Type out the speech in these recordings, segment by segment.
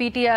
PTI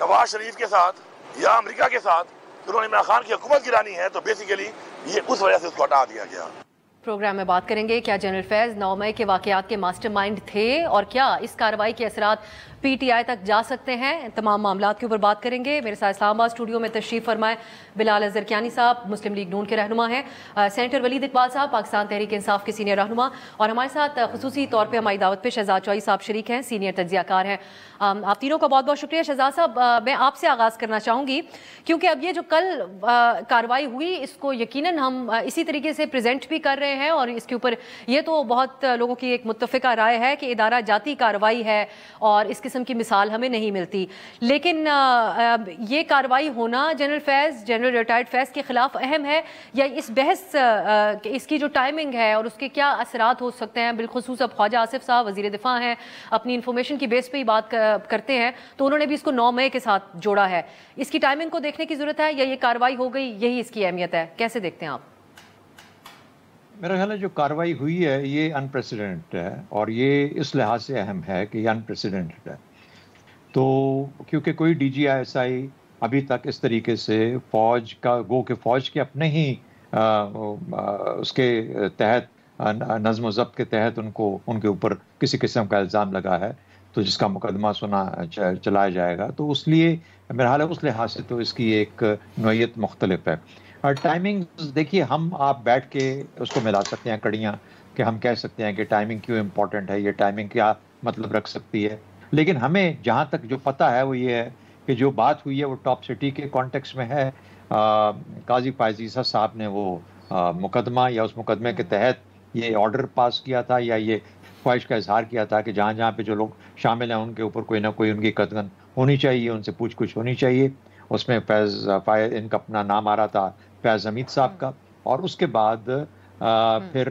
Nawaz Sharif کے ساتھ یا امریکہ کے ساتھ انہوں نے عمران خان کی حکومت گرانی ہے، تو بیسیکلی یہ اس وجہ سے اس کو ہٹا دیا گیا۔ پروگرام میں بات کریں گے کیا جنرل فیض 9 مئی کے واقعات کے ماسٹر مائنڈ تھے اور کیا اس کارروائی کے اثرات پی ٹی آئی تک جا سکتے ہیں؟ تمام معاملات کے اوپر بات کریں گے۔ میرے ساتھ اسلام آباد اسٹوڈیو میں تشریف فرمائے بلال اظہر کیانی صاحب، مسلم لیگ نون کے رہنما ہیں، سینیٹر ولید اقبال صاحب پاکستان تحریک انصاف کے سینئر رہنما، اور ہمارے ساتھ خصوصی طور پہ ہماری دعوت پہ شہزاد چوہی صاحب شریک ہیں، سینئر تجزیہ کار ہیں۔ آپ تینوں کا بہت بہت شکریہ۔ شہزاد صاحب میں آپ سے آغاز کرنا چاہوں گی کیونکہ اب یہ جو کل کارروائی ہوئی اس کو یقیناً ہم اسی طریقے سے پریزنٹ بھی کر رہے ہیں اور اس کے اوپر یہ تو بہت لوگوں کی ایک متفقہ رائے ہے کہ ادارہ جاتی کارروائی ہے اور اس قسم کی مثال ہمیں نہیں ملتی، لیکن یہ کارروائی ہونا جنرل ریٹائرڈ فیض کے خلاف اہم ہے یا اس بحث اس کی جو ٹائمنگ ہے اور اس کے کیا اثرات ہو سکتے ہیں؟ بالخصوص اب خواجہ آصف صاحب وزیر دفاع ہیں، اپنی انفارمیشن کی بیس پہ ہی بات کرتے ہیں، تو انہوں نے بھی اس کو 9 مئی کے ساتھ جوڑا ہے۔ اس کی ٹائمنگ کو دیکھنے کی ضرورت ہے یا یہ کارروائی ہو گئی یہی اس کی اہمیت ہے؟ کیسے دیکھتے ہیں آپ؟ میرا خیال ہے جو کارروائی ہوئی ہے یہ انپریسیڈنٹ ہے اور یہ اس لحاظ سے اہم ہے کہ یہ انپریسیڈنٹ ہے، تو کیونکہ کوئی D G I S I ابھی تک اس طریقے سے فوج کا کہ فوج کے اپنے ہی اس کے تحت نظم و ضبط کے تحت ان کے اوپر کسی قسم کا الزام لگا ہے تو جس کا مقدمہ چلایا جائے گا، تو اس لیے میرا حال ہے اس لحاظ سے تو اس کی ایک نوعیت مختلف ہے۔ اور ٹائمنگ دیکھیے، ہم آپ بیٹھ کے اس کو ملا سکتے ہیں کڑیاں کہ ہم کہہ سکتے ہیں کہ ٹائمنگ کیوں امپورٹنٹ ہے، یہ ٹائمنگ کیا مطلب رکھ سکتی ہے، لیکن ہمیں جہاں تک جو پتہ ہے وہ یہ ہے کہ جو بات ہوئی ہے وہ ٹاپ سٹی کے کانٹیکس میں ہے۔ قاضی فائز عیسیٰ صاحب نے وہ مقدمہ یا اس مقدمے کے تحت یہ آرڈر پاس کیا تھا یا یہ خواہش کا اظہار کیا تھا کہ جہاں جہاں پہ جو لوگ شامل ہیں ان کے اوپر کوئی نہ کوئی ان کی قدغن ہونی چاہیے، ان سے پوچھ گچھ ہونی چاہیے۔ اس میں فیض ان کا اپنا نام آ رہا تھا، فیض حمید صاحب کا، اور اس کے بعد پھر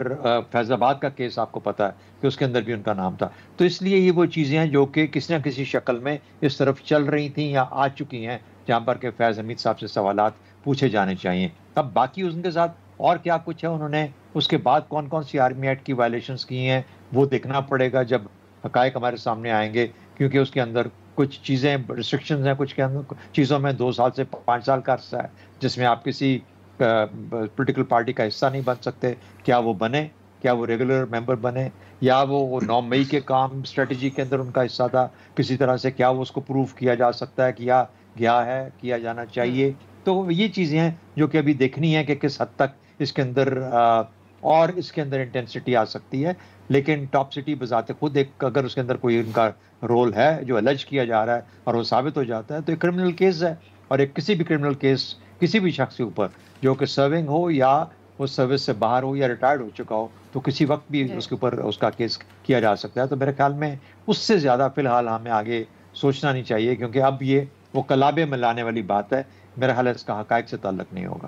فیض آباد کا کیس آپ کو پتہ ہے کہ اس کے اندر بھی ان کا نام تھا۔ تو اس لیے یہ وہ چیزیں ہیں جو کہ کسی نہ کسی شکل میں اس طرف چل رہی تھیں یا آ چکی ہیں جہاں پر کہ فیض حمید صاحب سے سوالات پوچھے جانے چاہیے۔ اب باقی ان کے ساتھ اور کیا کچھ ہے، انہوں نے اس کے بعد کون کون سی آرمی ایکٹ کی وائلیشنز کی ہیں وہ دیکھنا پڑے گا جب حقائق ہمارے سامنے آئیں گے، کیونکہ اس کے اندر کچھ چیزیں ریسٹرکشنز ہیں، کچھ کے اندر چیزوں میں 2 سال سے 5 سال کا عرصہ ہے جس میں آپ کسی پولیٹیکل پارٹی کا حصہ نہیں بن سکتے، کیا وہ بنے، کیا وہ ریگولر ممبر بنے، یا وہ 9 مئی کے کام اسٹریٹجی کے اندر ان کا حصہ تھا کسی طرح سے، کیا وہ اس کو پروف کیا جا سکتا ہے، کیا گیا ہے، کیا جانا چاہیے۔ تو یہ چیزیں ہیں جو کہ ابھی دیکھنی ہے کہ کس حد تک اس کے اندر اور اس کے اندر انٹینسٹی آ سکتی ہے، لیکن ٹاپ سٹی بذات خود ایک اگر اس کے اندر کوئی ان کا رول ہے جو الج کیا جا رہا ہے اور وہ ثابت ہو جاتا ہے تو ایک کرمنل کیس ہے، اور ایک کسی بھی کرمنل کیس کسی بھی شخص کے اوپر جو کہ سرونگ ہو یا وہ سروس سے باہر ہو یا ریٹائرڈ ہو چکا ہو تو کسی وقت بھی اس کے اوپر اس کا کیس کیا جا سکتا ہے۔ تو میرے خیال میں اس سے زیادہ فی الحال ہمیں آگے سوچنا نہیں چاہیے، کیونکہ اب یہ وہ کلابے میں لانے والی بات ہے، میرا خیال ہے اس کا حقائق سے تعلق نہیں ہوگا۔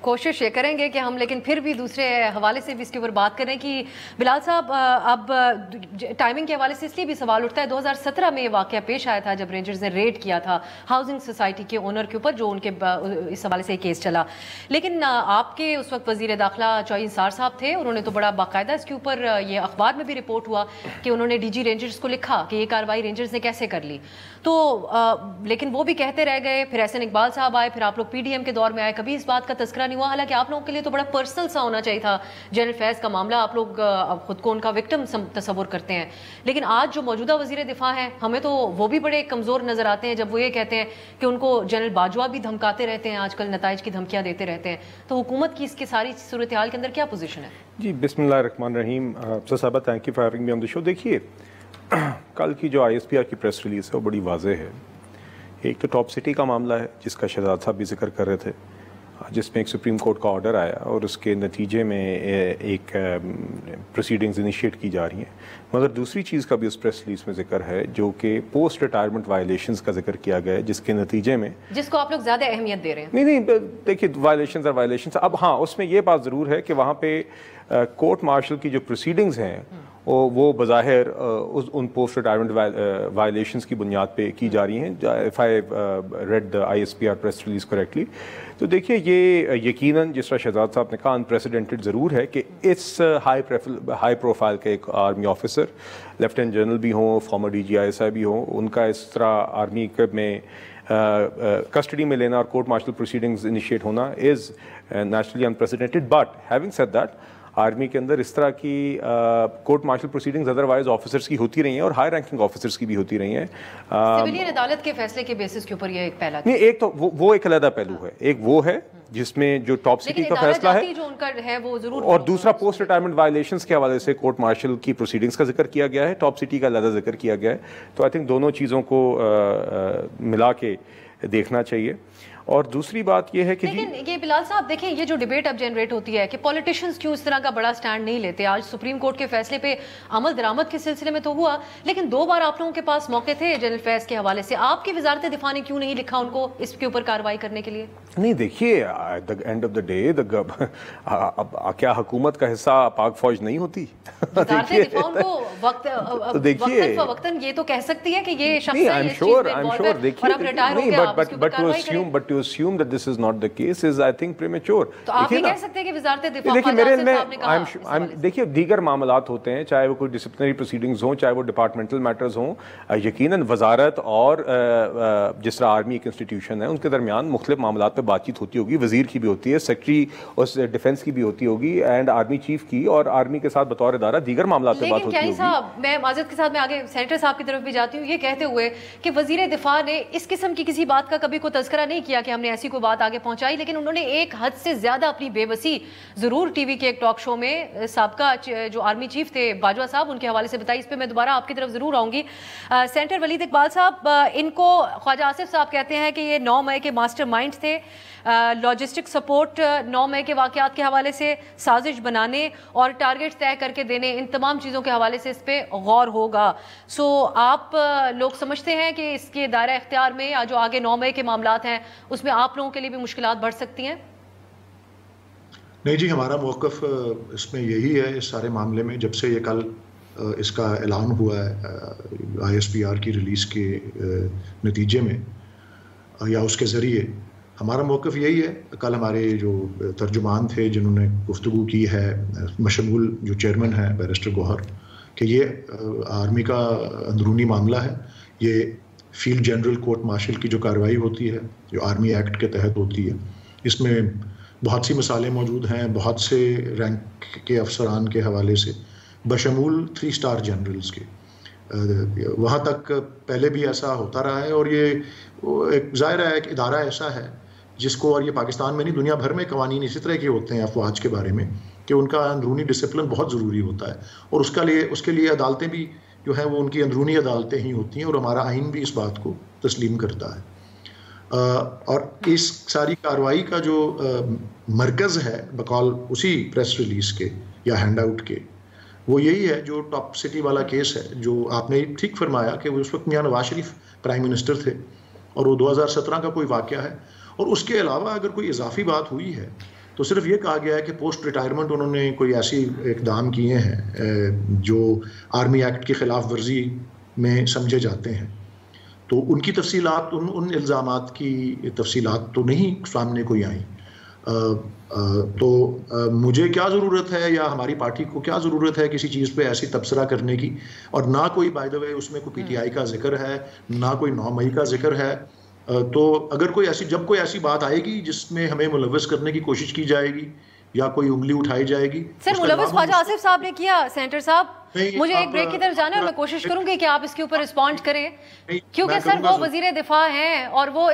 کوشش یہ کریں گے کہ ہم لیکن پھر بھی دوسرے حوالے سے بھی اس کے اوپر بات کریں کہ بلال صاحب اب ٹائمنگ کے حوالے سے اس لیے بھی سوال اٹھتا ہے 2017 میں یہ واقعہ پیش آیا تھا جب رینجرز نے ریڈ کیا تھا ہاؤسنگ سوسائٹی کے اونر کے اوپر جو ان کے اس حوالے سے کیس چلا، لیکن آپ کے اس وقت وزیر داخلہ چوہی انصار صاحب تھے، انہوں نے تو بڑا باقاعدہ اس کے اوپر یہ اخبار میں بھی رپورٹ ہوا کہ انہوں نے ڈی جی رینجرز کو لکھا کہ یہ کارروائی رینجرز نے کیسے کر لی، تو لیکن وہ بھی کہتے رہ گئے، پھر احسن اقبال صاحب آئے، پھر آپ لوگ پی ڈی ایم کے دور میں آئے، کبھی اس بات کا تذکرہ نہیں ہوا، حالانکہ آپ لوگوں کے لیے تو بڑا پرسنل سا ہونا چاہیے تھا جنرل فیض کا معاملہ، آپ لوگ خود کو ان کا وکٹم تصور کرتے ہیں، لیکن آج جو موجودہ وزیر دفاع ہیں ہمیں تو وہ بھی بڑے کمزور نظر آتے ہیں جب وہ یہ کہتے ہیں کہ ان کو جنرل باجوہ بھی دھمکاتے رہتے ہیں، آج کل نتائج کی دھمکیاں دیتے رہتے ہیں، تو حکومت کی اس کی ساری صورتحال کے اندر کیا پوزیشن ہے؟ جی بسم اللہ الرحمن الرحیم، صاحبہ thank you for having me on the show. دیکھیے کل کی جو آئی ایس پی آر کی پریس ریلیز ہے وہ بڑی واضح ہے، ایک تو ٹاپ سٹی کا معاملہ ہے جس کا شہزاد صاحب بھی ذکر کر رہے تھے، جس میں ایک سپریم کورٹ کا آرڈر آیا اور اس کے نتیجے میں ایک پروسیڈنگز انیشیٹ کی جا رہی ہیں، مگر دوسری چیز کا بھی اس پریس ریلیز میں ذکر ہے جو کہ پوسٹ ریٹائرمنٹ وائلیشنز کا ذکر کیا گیا ہے، جس کے نتیجے میں جس کو آپ لوگ زیادہ اہمیت دے رہے ہیں۔ نہیں دیکھیے وائلیشنز اور وائلیشنز، اب ہاں اس میں یہ بات ضرور ہے کہ وہاں پہ کورٹ مارشل کی جو پروسیڈنگز ہیں وہ بظاہر ان پوسٹ ریٹائرمنٹ وائلیشنز کی بنیاد پہ کی جا رہی ہیں. If I read the ISPR press release correctly, تو دیکھیے یہ یقیناً جس طرح شہزاد صاحب نے کہا انپریسیڈنٹڈ ضرور ہے کہ اس ہائی پروفائل کے ایک آرمی آفیسر, لیفٹیننٹ جنرل بھی ہوں, فارمر DGI بھی ہوں, ان کا اس طرح آرمی میں کسٹڈی میں لینا اور کورٹ مارشل پروسیڈنگز انیشیٹ ہونا is naturally unprecedented. But having said that, army کے اندر اس طرح کی court martial proceedings otherwise officers کی ہوتی رہی ہیں اور ہائی رینکنگ آفیسرس کی بھی ہوتی رہی ہیں. سویلین عدالت کے فیصلے کے بیسس کے اوپر یہ ایک پہلا نہیں, ایک تو وہ ایک علیحدہ پہلو ہے. ایک وہ ہے جس میں جو ٹاپ سٹی کا فیصلہ ہے جو ان کا ہے وہ ضرور, اور دوسرا پوسٹ ریٹائرمنٹ وائلیشنز کے حوالے سے کورٹ مارشل کی پروسیڈنگز کا ذکر کیا گیا ہے, ٹاپ سٹی کا علیحدہ ذکر کیا گیا ہے. تو آئی تھنک دونوں چیزوں کو ملا کے دیکھنا چاہیے. اور دوسری بات یہ ہے کہ لیکن یہ بلال صاحب دیکھیں, یہ جو ڈیبیٹ اب جنریٹ ہوتی ہے کہ پولیٹیشنز کیوں اس طرح کا بڑا سٹینڈ نہیں لیتے. آج سپریم کورٹ کے فیصلے پہ عمل درآمد کے سلسلے میں تو ہوا, لیکن 2 بار آپ لوگوں کے پاس موقع تھے جنرل فیض کے حوالے سے. آپ کی وزارت دفاع نے کیوں نہیں لکھا ان کو اس کے اوپر کارروائی کرنے کے لیے؟ نہیں دیکھیے, at the end of the day کیا حکومت کا حصہ پاک فوج نہیں ہوتی؟ وزارت دفاع ان کو وقتاً فوقتاً یہ تو کہہ سکتی ہے کہ یہ شخص ہے اس چیز میں انوالو ہے اور اب ریٹائر ہو گیا, آپ اس کے اوپر کارروائی کریں. But to assume that this is not the case is I think premature. تو آپ یہ کہہ سکتے ہیں کہ وزارت دفاع صاحب نے کہا, دیکھیے دیگر معاملات ہوتے ہیں, چاہے وہ کوئی ڈسپلنری پروسیڈنگز ہوں, چاہے وہ ڈپارٹمنٹل میٹرز ہوں, یقیناً وزارت اور جس طرح آرمی ایک انسٹیٹیوشن ہے ان کے درمیان مختلف معاملات پہ بات چیت ہوتی ہوگی. وزیر کی بھی ہوتی ہے, سیکرٹری اس ڈیفنس کی بھی ہوتی ہوگی, اینڈ آرمی چیف کی, اور آرمی کے ساتھ بطور ادارہ دیگر معاملات پہ بات ہوتی ہوگی. لیکن صاحب میں معذرت کے ساتھ میں آگے سینیٹر صاحب کی طرف بھی جاتی ہوں, یہ کہتے ہوئے کہ وزیر دفاع نے اس قسم کی کسی بات کا کبھی کوئی تذکرہ نہیں کیا کہ ہم نے ایسی کوئی بات آگے پہنچائی, لیکن انہوں نے ایک حد سے زیادہ اپنی بے بسی ضرور ٹی وی کے ایک ٹاک شو میں سابقہ جو آرمی چیف تھے باجوہ صاحب ان کے حوالے سے بتائی. اس پہ میں دوبارہ آپ کی طرف ضرور آؤں گی. سینیٹر ولید اقبال صاحب, ان کو خواجہ آصف صاحب کہتے ہیں کہ یہ 9 مئی کے ماسٹر مائنڈ تھے, لاجسٹک سپورٹ 9 مئی کے واقعات کے حوالے سے سازش بنانے اور ٹارگٹ طے کر کے دینے, ان تمام چیزوں کے حوالے سے اس پہ غور ہوگا. سو آپ لوگ سمجھتے ہیں کہ اس کے دائرہ اختیار میں یا جو آگے 9 مئی کے معاملات ہیں اس میں آپ لوگوں کے لیے بھی مشکلات بڑھ سکتی ہیں؟ نہیں جی, ہمارا موقف اس میں یہی ہے اس سارے معاملے میں. جب سے یہ کل اس کا اعلان ہوا ہے ISPR کی ریلیز کے نتیجے میں یا اس کے ذریعے, ہمارا موقف یہی ہے. کل ہمارے جو ترجمان تھے جنہوں نے گفتگو کی ہے, مشمول جو چیئرمین ہیں بیرسٹر گوہر, کہ یہ آرمی کا اندرونی معاملہ ہے. یہ فیلڈ جنرل کورٹ مارشل کی جو کارروائی ہوتی ہے جو آرمی ایکٹ کے تحت ہوتی ہے, اس میں بہت سی مثالیں موجود ہیں, بہت سے رینک کے افسران کے حوالے سے, بشمول 3 اسٹار جنرلز کے. وہاں تک پہلے بھی ایسا ہوتا رہا ہے, اور یہ ایک ظاہر ہے ایک ادارہ ایسا ہے جس کو, اور یہ پاکستان میں نہیں دنیا بھر میں قوانین اسی طرح کے ہوتے ہیں افواج کے بارے میں, کہ ان کا اندرونی ڈسپلن بہت ضروری ہوتا ہے, اور اس کے لیے عدالتیں بھی جو ہیں وہ ان کی اندرونی عدالتیں ہی ہوتی ہیں, اور ہمارا آئین بھی اس بات کو تسلیم کرتا ہے. اور اس ساری کارروائی کا جو مرکز ہے بقول اسی پریس ریلیز کے یا ہینڈ آؤٹ کے, وہ یہی ہے جو ٹاپ سٹی والا کیس ہے, جو آپ نے ٹھیک فرمایا کہ وہ اس وقت میاں نواز شریف پرائم منسٹر تھے, اور وہ 2017 کا کوئی واقعہ ہے. اور اس کے علاوہ اگر کوئی اضافی بات ہوئی ہے تو صرف یہ کہا گیا ہے کہ پوسٹ ریٹائرمنٹ انہوں نے کوئی ایسی اقدام کیے ہیں جو آرمی ایکٹ کی خلاف ورزی میں سمجھے جاتے ہیں. تو ان کی تفصیلات, ان الزامات کی تفصیلات تو نہیں سامنے کوئی آئیں. تو مجھے کیا ضرورت ہے یا ہماری پارٹی کو کیا ضرورت ہے کسی چیز پہ ایسی تبصرہ کرنے کی, اور نہ کوئی بائی دا وے اس میں کوئی PTI کا ذکر ہے, نہ کوئی 9 مئی کا ذکر ہے. تو اگر جب کوئی ایسی بات آئے گی جس میں ہمیں ملوث کرنے کی کوشش کی جائے گی یا کوئی انگلی اٹھائی جائے گی. سر ملوث خواجہ آصف صاحب نے کیا. سینیٹر صاحب مجھے ایک بریک کی طرف جانا ہے اور میں کوشش کروں گی کہ آپ اس کے اوپر رسپونڈ کریں, کیونکہ سر وہ وزیر دفاع ہیں اور وہ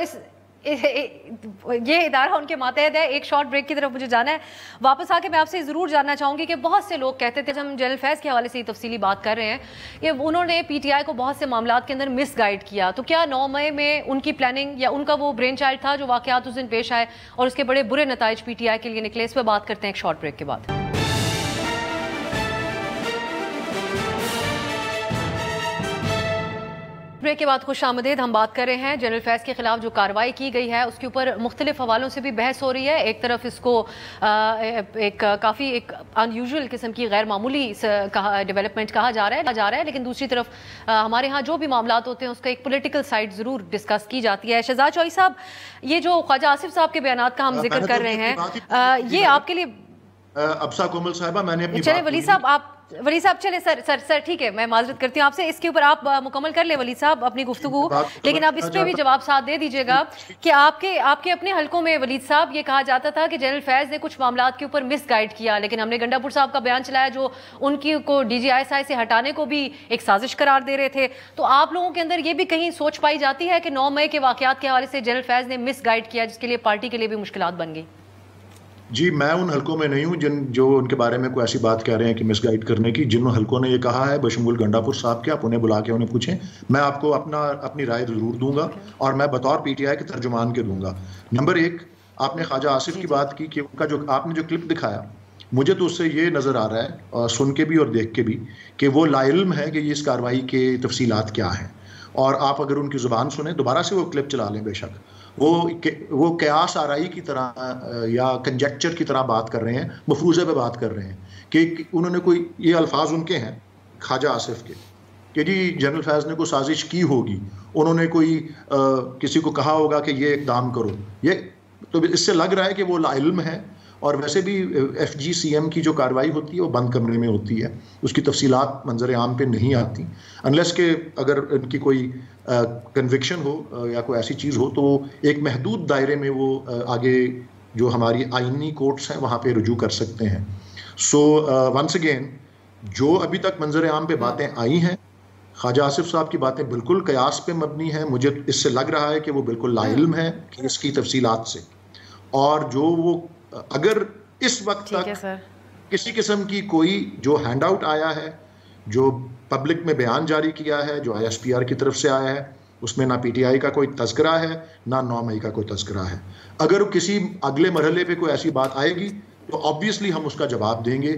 یہ ادارہ ان کے ماتحت ہے. ایک شارٹ بریک کی طرف مجھے جانا ہے. واپس آ کے میں آپ سے ضرور جاننا چاہوں گی کہ بہت سے لوگ کہتے تھے, ہم جنرل فیض کے حوالے سے تفصیلی بات کر رہے ہیں, کہ انہوں نے PTI کو بہت سے معاملات کے اندر مس گائیڈ کیا. تو کیا 9 مئی میں ان کی پلاننگ یا ان کا وہ برین چائلڈ تھا جو واقعات اس دن پیش آئے اور اس کے بڑے برے نتائج PTI کے لیے نکلے؟ اس پہ بات کرتے ہیں ایک شارٹ بریک کے بعد. بریک کے بعد خوش آمدید. ہم بات کر رہے ہیں جنرل فیض کے خلاف جو کارروائی کی گئی ہے اس کے اوپر مختلف حوالوں سے بھی بحث ہو رہی ہے. ایک طرف اس کو ایک کافی ایک ان یوزول قسم کی غیر معمولی ڈیولپمنٹ کہا جا رہا ہے, لیکن دوسری طرف ہمارے ہاں جو بھی معاملات ہوتے ہیں اس کا ایک پولیٹیکل سائڈ ضرور ڈسکس کی جاتی ہے. شہزاد چوہدری صاحب, یہ جو خواجہ آصف صاحب کے بیانات کا ہم ذکر کر رہے ہیں, یہ آپ کے لیے ابسا کومل صاحبہ میں نے اپنی چلے ولی صاحب چلے سر ٹھیک ہے, میں معذرت کرتی ہوں آپ سے, اس کے اوپر آپ مکمل کر لیں ولی صاحب اپنی گفتگو, لیکن آپ اس پہ بھی جواب ساتھ دے دیجیے گا کہ آپ کے اپنے حلقوں میں ولید صاحب یہ کہا جاتا تھا کہ جنرل فیض نے کچھ معاملات کے اوپر مس گائیڈ کیا, لیکن ہم نے گنڈا پور صاحب کا بیان چلایا جو ان کی کو DGI سے ہٹانے کو بھی ایک سازش قرار دے رہے تھے. تو آپ لوگوں کے اندر یہ بھی کہیں سوچ پائی جاتی ہے کہ 9 مئی کے واقعات کے حوالے سے جنرل فیض نے مس گائیڈ کیا, جس کے لیے پارٹی کے لیے بھی مشکلات بن گئی؟ جی, میں ان حلقوں میں نہیں ہوں جو ان کے بارے میں کوئی ایسی بات کہہ رہے ہیں کہ مس گائیڈ کرنے کی. جن حلقوں نے یہ کہا ہے بشمول گنڈا پور صاحب کے, آپ انہیں بلا کے انہیں پوچھیں, میں آپ کو اپنی رائے ضرور دوں گا اور میں بطور PTI کے ترجمان کے دوں گا. نمبر 1, آپ نے خواجہ آصف کی بات کی کہ ان کا جو آپ نے جو کلپ دکھایا, مجھے تو اس سے یہ نظر آ رہا ہے سن کے بھی اور دیکھ کے بھی کہ وہ لا علم ہے کہ اس کارروائی کے تفصیلات کیا ہیں. اور آپ اگر ان کی زبان سنیں, دوبارہ سے وہ کلپ چلا لیں, بے شک وہ قیاس آرائی کی طرح یا کنجیکچر کی طرح بات کر رہے ہیں, مفروضے پہ بات کر رہے ہیں کہ انہوں نے کوئی, یہ الفاظ ان کے ہیں خواجہ آصف کے کہ جی جنرل فیض نے کوئی سازش کی ہوگی, انہوں نے کوئی کسی کو کہا ہوگا کہ یہ اقدام کرو. یہ تو اس سے لگ رہا ہے کہ وہ لا علم ہے. اور ویسے بھی FGCM کی جو کارروائی ہوتی ہے وہ بند کمرے میں ہوتی ہے, اس کی تفصیلات منظر عام پہ نہیں آتی, انلیس کہ اگر ان کی کوئی کنوکشن ہو یا کوئی ایسی چیز ہو تو ایک محدود دائرے میں وہ آگے جو ہماری آئینی کورٹس ہیں وہاں پہ رجوع کر سکتے ہیں. سو ونس اگین, جو ابھی تک منظر عام پہ باتیں آئی ہیں, خواجہ آصف صاحب کی باتیں بالکل قیاس پہ مبنی ہیں. مجھے اس سے لگ رہا ہے کہ وہ بالکل لا علم ہے اس کی تفصیلات سے, اور جو وہ اگر اس وقت تک کسی قسم کی کوئی جو ہینڈ آؤٹ آیا ہے, جو پبلک میں بیان جاری کیا ہے, جو ISPR کی طرف سے آیا ہے, اس میں نہ PTI کا کوئی تذکرہ ہے نہ 9 مئی کا کوئی تذکرہ ہے. اگر کسی اگلے مرحلے پہ کوئی ایسی بات آئے گی تو آبویسلی ہم اس کا جواب دیں گے,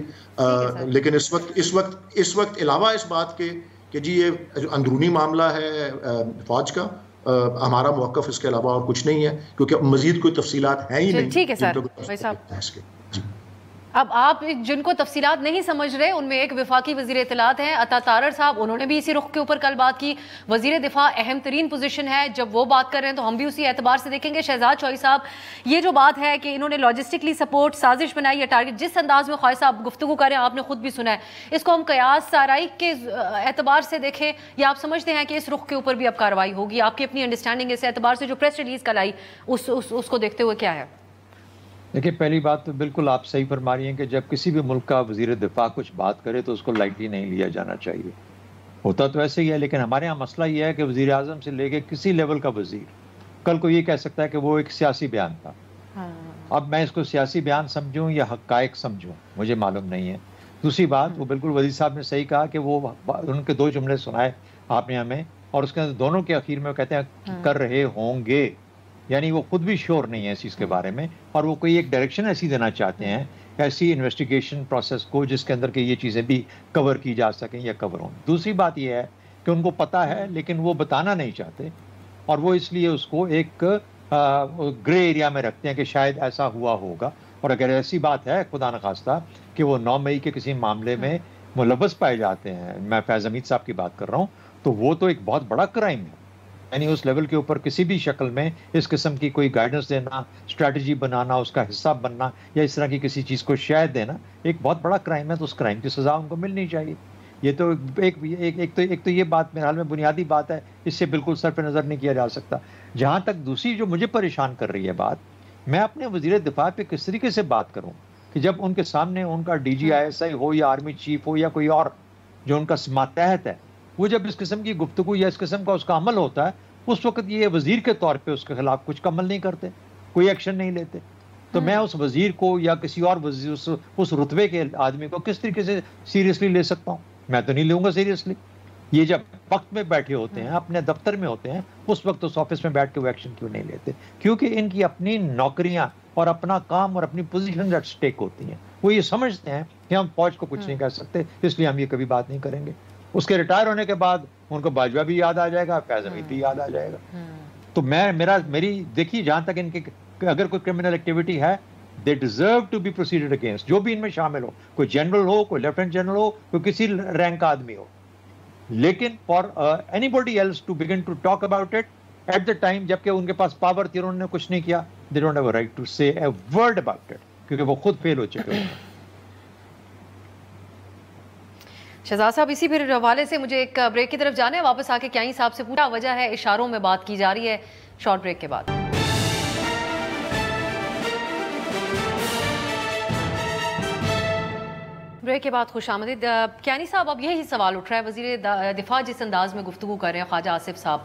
لیکن اس وقت علاوہ اس بات کے کہ جی یہ اندرونی معاملہ ہے فوج کا, ہمارا موقف اس کے علاوہ اور کچھ نہیں ہے, کیونکہ مزید کوئی تفصیلات ہیں ہی نہیں. ٹھیک ہے سر بھائی صاحب, اب آپ جن کو تفصیلات نہیں سمجھ رہے ان میں ایک وفاقی وزیر اطلاعات ہیں عطا تارڑ صاحب, انہوں نے بھی اسی رخ کے اوپر کل بات کی. وزیر دفاع اہم ترین پوزیشن ہے, جب وہ بات کر رہے ہیں تو ہم بھی اسی اعتبار سے دیکھیں گے. شہزاد چوہدری صاحب, یہ جو بات ہے کہ انہوں نے لاجسٹکلی سپورٹ سازش بنائی ہے, ٹارگٹ جس انداز میں خواجہ صاحب گفتگو کر رہے ہیں آپ نے خود بھی سنا ہے, اس کو ہم قیاس آرائی کے اعتبار سے دیکھیں یا آپ سمجھتے ہیں کہ اس رخ کے اوپر بھی اب کارروائی ہوگی؟ آپ کی اپنی انڈرسٹینڈنگ اس اعتبار سے جو پریس ریلیز کل آئی اس کو دیکھتے ہوئے کیا ہے؟ دیکھیں, پہلی بات تو بالکل آپ صحیح فرما رہی ہیں کہ جب کسی بھی ملک کا وزیر دفاع کچھ بات کرے تو اس کو لائٹلی نہیں لیا جانا چاہیے. ہوتا تو ایسے ہی ہے, لیکن ہمارے ہاں مسئلہ یہ ہے کہ وزیر اعظم سے لے کے کسی لیول کا وزیر کل کو یہ کہہ سکتا ہے کہ وہ ایک سیاسی بیان تھا. اب میں اس کو سیاسی بیان سمجھوں یا حقائق سمجھوں مجھے معلوم نہیں ہے. دوسری بات, وہ بالکل وزیر صاحب نے صحیح کہا کہ وہ ان کے 2 جملے سنائے آپ نے ہمیں, اور اس کے اندر دونوں کے اخیر میں وہ کہتے ہیں کر رہے ہوں گے, یعنی وہ خود بھی شور نہیں ہے اس چیز کے بارے میں, اور وہ کوئی ایک ڈائریکشن ایسی دینا چاہتے ہیں ایسی انویسٹیگیشن پروسیس کو جس کے اندر کہ یہ چیزیں بھی کور کی جا سکیں یا کور ہوں. دوسری بات یہ ہے کہ ان کو پتہ ہے لیکن وہ بتانا نہیں چاہتے, اور وہ اس لیے اس کو ایک گرے ایریا میں رکھتے ہیں کہ شاید ایسا ہوا ہوگا. اور اگر ایسی بات ہے خدا نخواستہ کہ وہ 9 مئی کے کسی معاملے میں ملوث پائے جاتے ہیں, میں فیض حمید صاحب کی بات کر رہا ہوں, تو وہ تو ایک بہت بڑا کرائم ہے. یعنی اس لیول کے اوپر کسی بھی شکل میں اس قسم کی کوئی گائیڈنس دینا, اسٹریٹجی بنانا, اس کا حصہ بننا یا اس طرح کی کسی چیز کو شاید دینا ایک بہت بڑا کرائم ہے, تو اس کرائم کی سزا ان کو ملنی چاہیے. یہ تو ایک تو یہ بات میرے حال میں بنیادی بات ہے, اس سے بالکل صرف نظر نہیں کیا جا سکتا. جہاں تک دوسری جو مجھے پریشان کر رہی ہے بات, میں اپنے وزیر دفاع پہ کس طریقے سے بات کروں کہ جب ان کے سامنے ان کا DGI ہو یا آرمی چیف ہو یا کوئی اور جو ان کا ماتحت ہے, وہ جب اس قسم کی گفتگو یا اس قسم کا اس کا عمل ہوتا ہے, اس وقت یہ وزیر کے طور پہ اس کے خلاف کچھ عمل نہیں کرتے, کوئی ایکشن نہیں لیتے. تو میں اس وزیر کو یا کسی اور وزیر اس رتبے کے آدمی کو کس طریقے سے سیریسلی لے سکتا ہوں؟ میں تو نہیں لوں گا سیریسلی. یہ جب وقت میں بیٹھے ہوتے ہیں, اپنے دفتر میں ہوتے ہیں, اس وقت اس آفس میں بیٹھ کے وہ ایکشن کیوں نہیں لیتے؟ کیونکہ ان کی اپنی نوکریاں اور اپنا کام اور اپنی پوزیشن ایٹ سٹیک ہوتی ہیں. وہ یہ سمجھتے ہیں کہ ہم فوج کو کچھ نہیں کہہ سکتے, اس لیے ہم یہ کبھی بات نہیں کریں گے. اس کے ریٹائر ہونے کے بعد ان کو باجوہ بھی یاد آ جائے گا, فیض حمید بھی یاد آ جائے گا. تو میری دیکھیے جہاں تک ان کے اگر کوئی کرمنل ایکٹیویٹی ہے, they deserve to be proceeded against, جو بھی ان میں شامل ہو, کوئی جنرل ہو, کوئی لیفٹیننٹ جنرل ہو, کوئی کسی رینک کا آدمی ہو. لیکن for anybody else to begin to talk about it at the time جبکہ ان کے پاس پاور تھی اور انہوں نے کچھ نہیں کیا, they don't have a right to say a word about it کیونکہ وہ خود فیل ہو چکے ہیں. شہزاد صاحب اسی پھر حوالے سے مجھے ایک بریک کی طرف جانا ہے, واپس آ کے کیانی صاحب سے پورا وجہ ہے اشاروں میں بات کی جا رہی ہے, شارٹ بریک کے بعد. بریک کے بعد خوش آمدید. کیانی صاحب, اب یہی سوال اٹھ رہا ہے, وزیر دفاع جس انداز میں گفتگو کر رہے ہیں خواجہ آصف صاحب,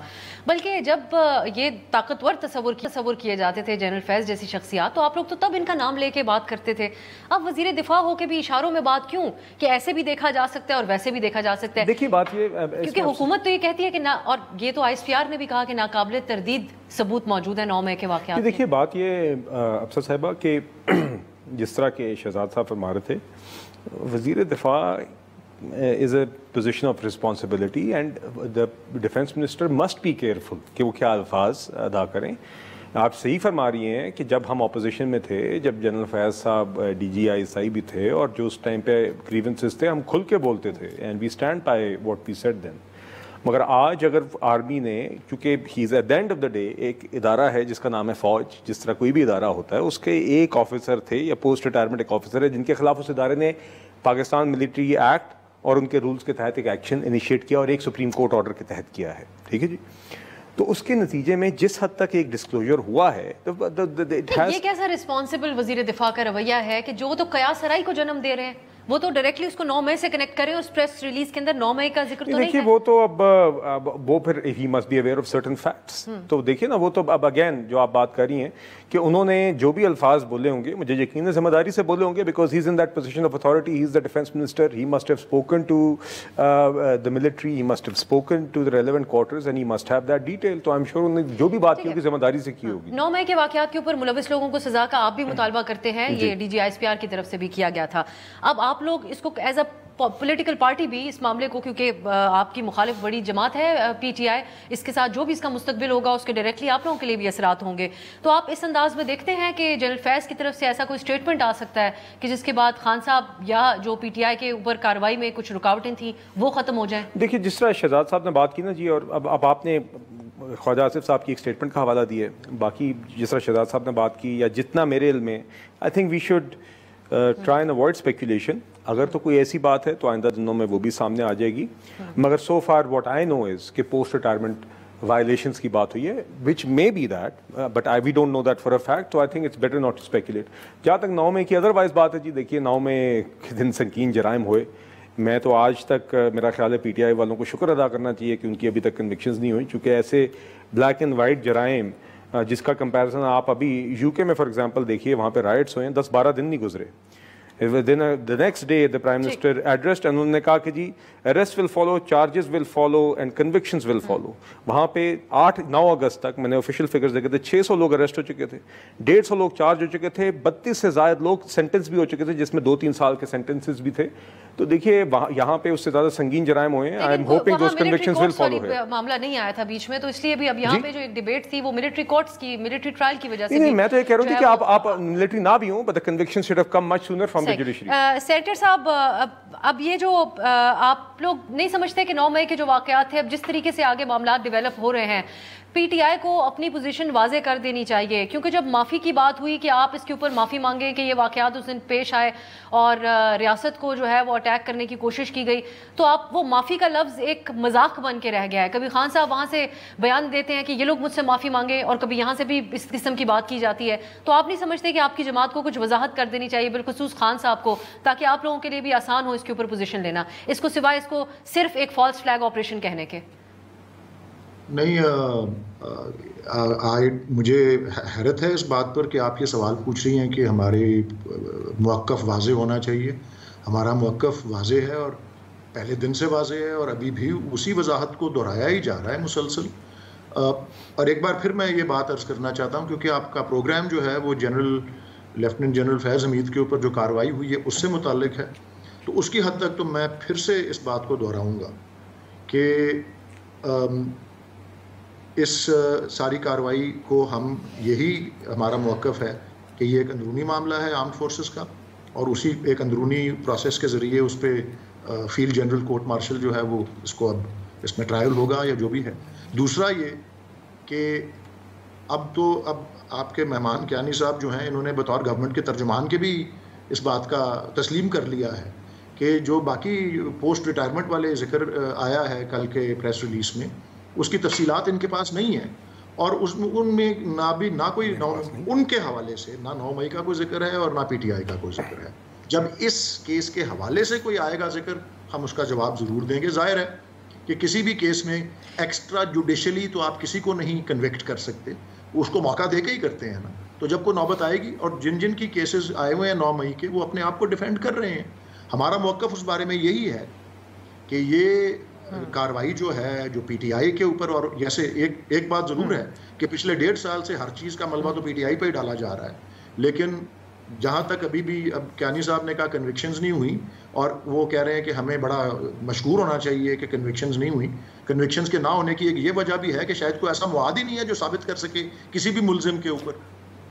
بلکہ جب یہ طاقتور تصور کیے جاتے تھے جنرل فیض جیسی شخصیات, تو آپ لوگ تو تب ان کا نام لے کے بات کرتے تھے. اب وزیر دفاع ہو کے بھی اشاروں میں بات کیوں, کہ ایسے بھی دیکھا جا سکتا ہے اور ویسے بھی دیکھا جا سکتا ہے؟ دیکھیے بات یہ, کیونکہ حکومت تو یہ کہتی ہے کہ اور یہ تو ISPR نے بھی کہا کہ ناقابل تردید ثبوت موجود ہے 9 مئی کے واقعات. دیکھیے بات یہ افسر صاحبہ کہ جس طرح کے شہزاد صاحب فرما رہے تھے, وزیر دفاع is a position of responsibility and the defense minister must be careful کہ وہ کیا الفاظ ادا کریں. آپ صحیح فرما رہی ہیں کہ جب ہم اپوزیشن میں تھے, جب جنرل فیض صاحب DGI بھی تھے اور جو اس ٹائم پہ گریونسز تھے, ہم کھل کے بولتے تھے and we stand by what we said then. مگر آج اگر آرمی نے, کیونکہ he is at the end of the day ایک ادارہ ہے جس کا نام ہے فوج, جس طرح کوئی بھی ادارہ ہوتا ہے, اس کے ایک آفیسر تھے یا پوسٹ ریٹائرمنٹ ایک آفیسر ہے جن کے خلاف اس ادارے نے پاکستان ملٹری ایکٹ اور ان کے رولز کے تحت ایک ایکشن انیشیٹ کیا اور ایک سپریم کورٹ آرڈر کے تحت کیا ہے. ٹھیک ہے جی, تو اس کے نتیجے میں جس حد تک ایک ڈسکلوجر ہوا ہے, یہ کیسا رسپانسبل وزیر دفاع کا رویہ ہے کہ جو تو قیاس سرائی کو جنم دے رہے ہیں, وہ تو ڈائریکٹلی اس کو 9 مئی سے کنیکٹ کریں, اور اس پریس ریلیز کے اندر 9 مئی کا ذکر تو نہیں ہے. دیکھیے وہ تو اب وہ پھر he must be aware of certain facts. تو دیکھیے نا, وہ تو اب اگین جو آپ بات کر رہی ہیں کہ انہوں نے جو بھی الفاظ بولے ہوں گے, مجھے یقین ہے ذمہ داری سے بولے ہوں گے, because he is in that position of authority, he is the defence minister, he must have spoken to the military, he must have spoken to the relevant quarters and he must have that detail. تو I am sure انہوں نے جو بھی بات کی ہوگی ذمہ داری سے کی ہوگی. 9 مئی کے واقعات کے اوپر ملوث لوگوں کو سزا کا آپ بھی مطالبہ کرتے ہیں, یہ DGI کی طرف سے بھی کیا گیا تھا. اب آپ لوگ اس کو ایز اے پولیٹیکل پارٹی بھی اس معاملے کو, کیونکہ آپ کی مخالف بڑی جماعت ہے PTI, اس کے ساتھ جو بھی اس کا مستقبل ہوگا اس کے ڈائریکٹلی آپ لوگوں کے لیے بھی اثرات ہوں گے, تو آپ اس انداز میں دیکھتے ہیں کہ جنرل فیض کی طرف سے ایسا کوئی اسٹیٹمنٹ آ سکتا ہے کہ جس کے بعد خان صاحب یا جو PTI کے اوپر کارروائی میں کچھ رکاوٹیں تھیں وہ ختم ہو جائیں؟ دیکھیے جس طرح شہزاد صاحب نے بات کی نا جی, اور اب آپ نے خواجہ آصف صاحب کی ایک اسٹیٹمنٹ کا حوالہ دیا ہے, باقی جس طرح شہزاد صاحب نے بات کی یا جتنا میرے علم میں, I think we should try and avoid speculation. اگر تو کوئی ایسی بات ہے تو آئندہ دنوں میں وہ بھی سامنے آ جائے گی, مگر سو فار واٹ آئی نو از کہ پوسٹ ریٹائرمنٹ وائلیشنس کی بات ہوئی ہے, which may be that, but we don't know that for a fact. تو I think it's better not to speculate. جہاں تک 9 مئی کی ادر وائز بات ہے جی, دیکھیے 9 مئی کے دن سنگین جرائم ہوئے. میں تو آج تک میرا خیال ہے PTI والوں کو شکر ادا کرنا چاہیے کہ ان کی ابھی تک کنوکشنز نہیں ہوئی, چونکہ ایسے بلیک اینڈ وائٹ جرائم جس کا کمپیریزن آپ ابھی UK میں فار ایگزامپل دیکھیے, وہاں پہ رائٹس ہوئے ہیں, 10-12 دن نہیں گزرے. The next day the Prime Minister addressed and انہوں نے کہا کہ جی arrest will follow, charges will follow and convictions will follow. وہاں پہ 8-9 اگست تک میں نے آفیشیل فگرز دیکھے تھے, 600 لوگ اریسٹ ہو چکے تھے, 150 لوگ چارج ہو چکے تھے, 32 سے زائد لوگ سینٹنس بھی ہو چکے تھے, جس میں 2-3 سال کے سینٹنسز بھی تھے. تو دیکھیے یہاں پہ اس سے زیادہ سنگین جرائم ہوئے ہیں. I am hoping those convictions will follow ہے. معاملہ نہیں آیا تھا بیچ میں, تو اس لیے بھی اب یہاں پہ جو ایک ڈیبیٹ تھی وہ ملٹری کورٹس کی, ملٹری ٹرائل کی وجہ سے. نہیں, میں تو یہ کہہ رہا ہوں کہ آپ ملٹری نہ بھی ہوں, but the conviction should have come much sooner from the judiciary. Senator صاحب, اب یہ جو آپ لوگ نہیں سمجھتے کہ 9 مئی کے جو واقعات تھے, اب جس طریقے سے آگے معاملات ڈیولپ ہو رہے ہیں, PTI کو اپنی پوزیشن واضح کر دینی چاہیے, کیونکہ جب معافی کی بات ہوئی کہ آپ اس کے اوپر معافی مانگیں کہ یہ واقعات اس دن پیش آئے اور ریاست کو جو ہے وہ اٹیک کرنے کی کوشش کی گئی, تو آپ وہ معافی کا لفظ ایک مذاق بن کے رہ گیا ہے. کبھی خان صاحب وہاں سے بیان دیتے ہیں کہ یہ لوگ مجھ سے معافی مانگیں, اور کبھی یہاں سے بھی اس قسم کی بات کی جاتی ہے. تو آپ نہیں سمجھتے کہ آپ کی جماعت کو کچھ وضاحت کر دینی چاہیے, بالخصوص خان صاحب کو, تاکہ آپ لوگوں کے لیے بھی آسان ہو اس کے اوپر پوزیشن لینا, اس کو سوائے اس کو صرف ایک فالس فلیگ آپریشن کہنے کے؟ نہیں, مجھے حیرت ہے اس بات پر کہ آپ یہ سوال پوچھ رہی ہیں کہ ہمارے موقف واضح ہونا چاہیے. ہمارا موقف واضح ہے اور پہلے دن سے واضح ہے, اور ابھی بھی اسی وضاحت کو دہرایا ہی جا رہا ہے مسلسل. اور ایک بار پھر میں یہ بات عرض کرنا چاہتا ہوں, کیونکہ آپ کا پروگرام جو ہے وہ لیفٹیننٹ جنرل فیض حمید کے اوپر جو کارروائی ہوئی ہے اس سے متعلق ہے, تو اس کی حد تک تو میں پھر سے اس بات کو دہراؤں گا کہ اس ساری کارروائی کو ہم یہی ہمارا موقف ہے کہ یہ ایک اندرونی معاملہ ہے آرمڈ فورسز کا، اور اسی ایک اندرونی پروسیس کے ذریعے اس پہ فیلڈ جنرل کورٹ مارشل جو ہے وہ اس کو اب اس میں ٹرائل ہوگا یا جو بھی ہے۔ دوسرا یہ کہ اب آپ کے مہمان کیانی صاحب جو ہیں انہوں نے بطور گورنمنٹ کے ترجمان کے بھی اس بات کا تسلیم کر لیا ہے کہ جو باقی پوسٹ ریٹائرمنٹ والے ذکر آیا ہے کل کے پریس ریلیز میں، اس کی تفصیلات ان کے پاس نہیں ہیں، اور ان میں نہ کوئی ان کے حوالے سے نہ 9 مئی کا کوئی ذکر ہے اور نہ پی ٹی آئی کا کوئی ذکر ہے۔ جب اس کیس کے حوالے سے کوئی آئے گا ذکر، ہم اس کا جواب ضرور دیں گے۔ ظاہر ہے کہ کسی بھی کیس میں ایکسٹرا جوڈیشلی تو آپ کسی کو نہیں کنوکٹ کر سکتے، اس کو موقع دے کے ہی کرتے ہیں نا۔ تو جب کوئی نوبت آئے گی، اور جن کی کیسز آئے ہوئے ہیں 9 مئی کے، وہ اپنے آپ کو ڈیفینڈ کر رہے ہیں۔ ہمارا موقف اس بارے میں یہی ہے کہ یہ کاروائی جو ہے جو پی ٹی آئی کے اوپر، اور جیسے ایک بات ضرور ہے کہ پچھلے 1.5 سال سے ہر چیز کا ملبہ تو پی ٹی آئی پہ ہی ڈالا جا رہا ہے، لیکن جہاں تک ابھی بھی اب کیانی صاحب نے کہا کنوکشنز نہیں ہوئی، اور وہ کہہ رہے ہیں کہ ہمیں بڑا مشکور ہونا چاہیے کہ کنوکشنز نہیں ہوئی۔ کنوکشنز کے نہ ہونے کی ایک یہ وجہ بھی ہے کہ شاید کوئی ایسا مواد ہی نہیں ہے جو ثابت کر سکے کسی بھی ملزم کے اوپر،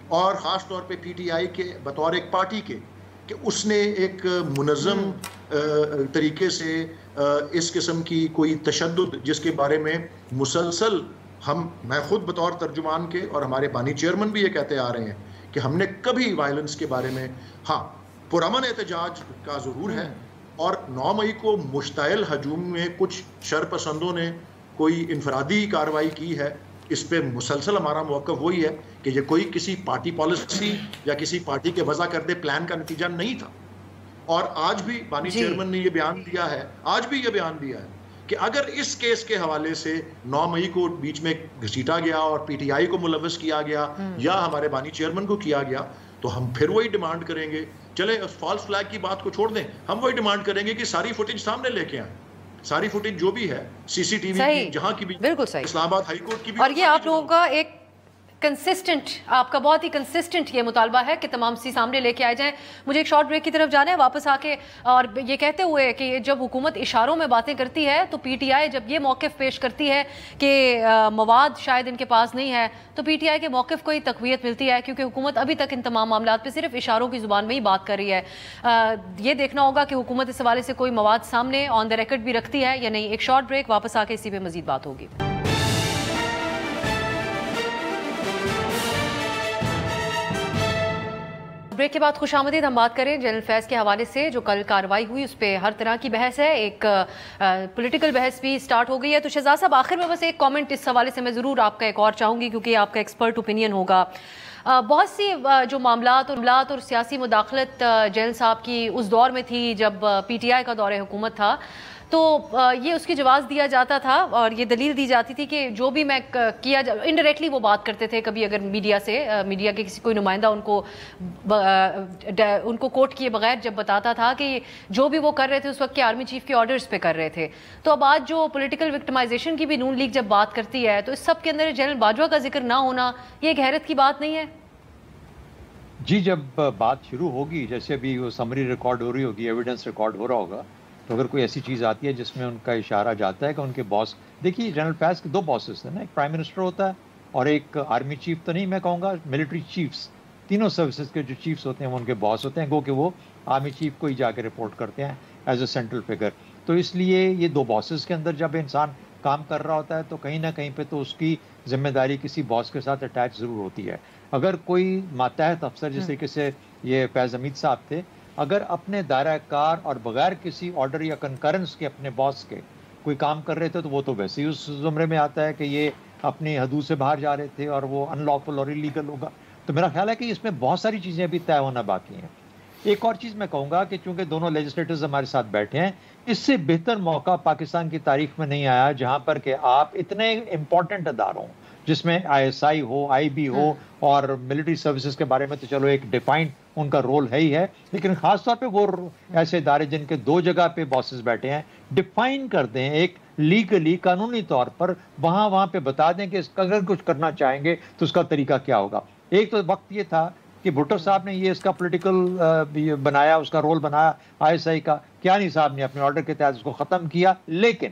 اور خاص طور پہ پی ٹی آئی کے بطور ایک پارٹی کے، کہ اس نے ایک منظم طریقے سے اس قسم کی کوئی تشدد جس کے بارے میں مسلسل میں خود بطور ترجمان کے اور ہمارے بانی چیئرمین بھی یہ کہتے آ رہے ہیں کہ ہم نے کبھی وائلنس کے بارے میں، ہاں پرامن احتجاج کا ضرور ہے، اور 9 مئی کو مشتعل ہجوم میں کچھ شر پسندوں نے کوئی انفرادی کارروائی کی ہے، اس پہ مسلسل ہمارا موقف وہی ہے کہ یہ کوئی کسی پارٹی پالیسی یا کسی پارٹی کے وضع کردہ پلان کا نتیجہ نہیں تھا۔ اور آج بھی بانی چیئرمین نے یہ بیان دیا ہے کہ اگر اس کیس کے حوالے سے 9 مئی کو بیچ میں گھسیٹا گیا اور پی ٹی آئی کو ملوث کیا گیا یا ہمارے بانی چیئرمین کو کیا گیا، تو ہم پھر وہی ڈیمانڈ کریں گے۔ چلے فالس فلیگ کی بات کو چھوڑ دیں، ہم وہی ڈیمانڈ کریں گے کہ ساری فوٹیج سامنے لے کے آئیں، ساری فوٹیج جو بھی ہے سی سی ٹی وی کی، جہاں کی بھی، بالکل صحیح، اسلام آباد ہائی کورٹ کی بھی، اور یہ آپ لوگوں کا ایک کنسسٹنٹ، آپ کا بہت ہی کنسسٹنٹ یہ مطالبہ ہے کہ تمام سی سامنے لے کے آئے جائیں۔ مجھے ایک شارٹ بریک کی طرف جانا ہے، واپس آ کے اور یہ کہتے ہوئے کہ جب حکومت اشاروں میں باتیں کرتی ہے تو پی ٹی آئی جب یہ موقف پیش کرتی ہے کہ مواد شاید ان کے پاس نہیں ہے، تو پی ٹی آئی کے موقف کو ہی تقویت ملتی ہے، کیونکہ حکومت ابھی تک ان تمام معاملات پہ صرف اشاروں کی زبان میں ہی بات کر رہی ہے۔ یہ دیکھنا ہوگا کہ حکومت اس حوالے سے کوئی مواد سامنے آن دا ریکارڈ بھی رکھتی ہے یا نہیں۔ ایک شارٹ بریک، واپس آ کے اسی پہ مزید بات ہوگی۔ بریک کے بعد خوش آمدید، ہم بات کریں جنرل فیض کے حوالے سے جو کل کارروائی ہوئی، اس پہ ہر طرح کی بحث ہے، ایک پولیٹیکل بحث بھی سٹارٹ ہو گئی ہے۔ تو شہزاد صاحب آخر میں بس ایک کامنٹ اس حوالے سے میں ضرور آپ کا ایک اور چاہوں گی، کیونکہ آپ کا ایکسپرٹ اوپینین ہوگا۔ بہت سی جو معاملات اور سیاسی مداخلت جیل صاحب کی اس دور میں تھی جب پی ٹی آئی کا دور حکومت تھا، تو یہ اس کی جواز دیا جاتا تھا اور یہ دلیل دی جاتی تھی کہ جو بھی میں کیا انڈائریکٹلی وہ بات کرتے تھے، کبھی اگر میڈیا کے کسی کوئی نمائندہ ان کو کوٹ کیے بغیر جب بتاتا تھا کہ جو بھی وہ کر رہے تھے اس وقت کے آرمی چیف کے آرڈرز پہ کر رہے تھے۔ تو اب آج جو پولیٹیکل وکٹمائزیشن کی بھی نون لیگ جب بات کرتی ہے تو اس سب کے اندر جنرل باجوہ کا ذکر نہ ہونا یہ ایک حیرت کی بات نہیں ہے؟ جی، جب بات شروع ہوگی، جیسے ابھی وہ سمری ریکارڈ ہو رہی ہوگی، ایویڈنس ریکارڈ ہو رہا ہوگا، تو اگر کوئی ایسی چیز آتی ہے جس میں ان کا اشارہ جاتا ہے کہ ان کے باس، دیکھیے جنرل فیض کے 2 باسز ہیں نا، ایک پرائم منسٹر ہوتا ہے اور ایک آرمی چیف، تو نہیں میں کہوں گا ملٹری چیفز، تینوں سروسز کے جو چیفز ہوتے ہیں وہ ان کے باس ہوتے ہیں، گو کہ وہ آرمی چیف کو ہی جا کے رپورٹ کرتے ہیں ایز اے سینٹرل فگر۔ تو اس لیے یہ 2 باسز کے اندر جب انسان کام کر رہا ہوتا ہے تو کہیں نہ کہیں پہ تو اس کی ذمہ داری کسی باس کے ساتھ اٹیچ ضرور ہوتی ہے۔ اگر کوئی ماتحت افسر جس طریقے سے یہ فیض حمید صاحب تھے، اگر اپنے دائرہ کار اور بغیر کسی آرڈر یا کنکرنس کے اپنے باس کے کوئی کام کر رہے تھے تو وہ تو ویسے ہی اس زمرے میں آتا ہے کہ یہ اپنی حدود سے باہر جا رہے تھے اور وہ ان لافل اور انلیگل ہوگا۔ تو میرا خیال ہے کہ اس میں بہت ساری چیزیں ابھی طے ہونا باقی ہیں۔ ایک اور چیز میں کہوں گا کہ چونکہ دونوں لیجسلیٹرز ہمارے ساتھ بیٹھے ہیں، اس سے بہتر موقع پاکستان کی تاریخ میں نہیں آیا جہاں پر کہ آپ اتنے امپورٹنٹ اداروں جس میں I S I who, I be ہو اور ملٹری سروسز کے بارے میں تو چلو ایک ڈیفائنڈ ان کا رول ہے ہی ہے، لیکن خاص طور پہ وہ ایسے ادارے جن کے 2 جگہ پہ باسز بیٹھے ہیں ڈیفائن کر دیں ایک لیگلی قانونی طور پر، وہاں پہ بتا دیں کہ اگر کچھ کرنا چاہیں گے تو اس کا طریقہ کیا ہوگا۔ ایک تو وقت یہ تھا کہ بھٹو صاحب نے یہ اس کا پولیٹیکل بنایا، اس کا رول بنایا آئی ایس آئی کا، کیانی صاحب نے اپنے آرڈر کے تحت اس کو ختم کیا، لیکن